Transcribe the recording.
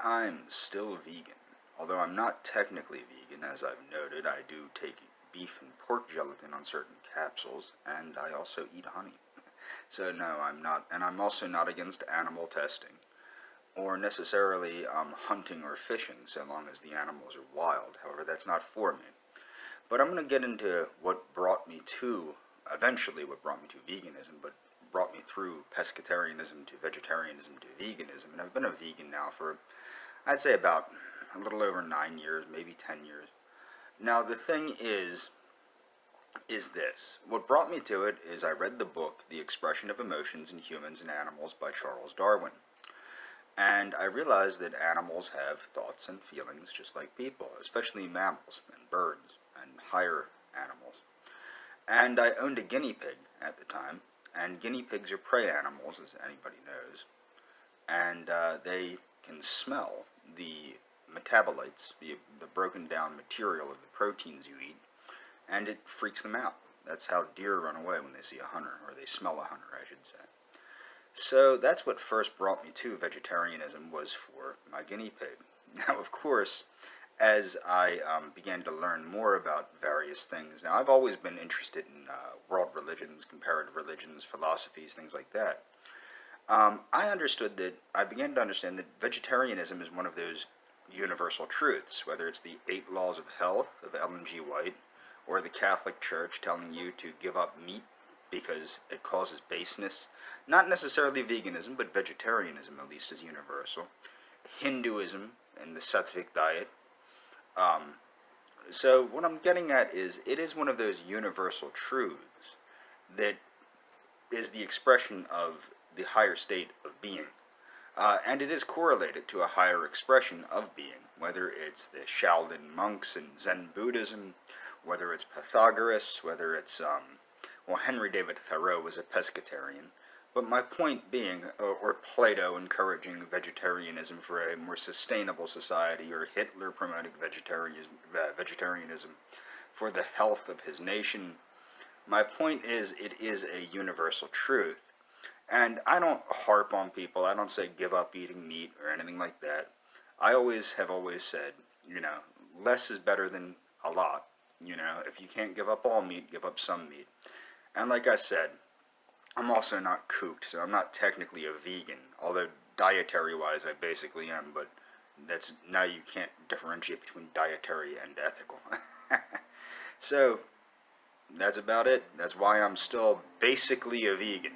I'm still vegan. Although I'm not technically vegan, as I've noted, I do take beef and pork gelatin on certain capsules, and I also eat honey. So no, I'm not, and I'm also not against animal testing, or necessarily hunting or fishing, so long as the animals are wild. However, that's not for me. But I'm going to get into what brought me to, eventually what brought me to veganism, but brought me through pescatarianism to vegetarianism to veganism, and I've been a vegan now for, I'd say, about a little over 9 years, maybe 10 years. Now the thing is this. What brought me to it is I read the book, The Expression of Emotions in Humans and Animals by Charles Darwin. And I realized that animals have thoughts and feelings just like people, especially mammals and birds and higher animals. And I owned a guinea pig at the time, and guinea pigs are prey animals, as anybody knows, and they can smell the metabolites, the broken down material of the proteins you eat, and it freaks them out. That's how deer run away when they see a hunter, or they smell a hunter, I should say. So that's what first brought me to vegetarianism, was for my guinea pig. Now, of course, as I began to learn more about various things, now I've always been interested in world religions, comparative religions, philosophies, things like that. I began to understand that vegetarianism is one of those universal truths, whether it's the 8 Laws of Health of Ellen G. White, or the Catholic Church telling you to give up meat because it causes baseness. Not necessarily veganism, but vegetarianism at least is universal. Hinduism and the Sattvic diet. So what I'm getting at is, it is one of those universal truths that is the expression of the higher state of being. And it is correlated to a higher expression of being, whether it's the Shaolin monks in Zen Buddhism, whether it's Pythagoras, whether it's, well, Henry David Thoreau was a pescatarian. But my point being, or Plato encouraging vegetarianism for a more sustainable society, or Hitler promoting vegetarianism for the health of his nation, my point is, it is a universal truth. And I don't harp on people, I don't say give up eating meat or anything like that. I have always said, less is better than a lot. If you can't give up all meat, give up some meat. And like I said, I'm also not kooked, so I'm not technically a vegan, although dietary-wise I basically am, but now you can't differentiate between dietary and ethical. So, that's about it. That's why I'm still basically a vegan.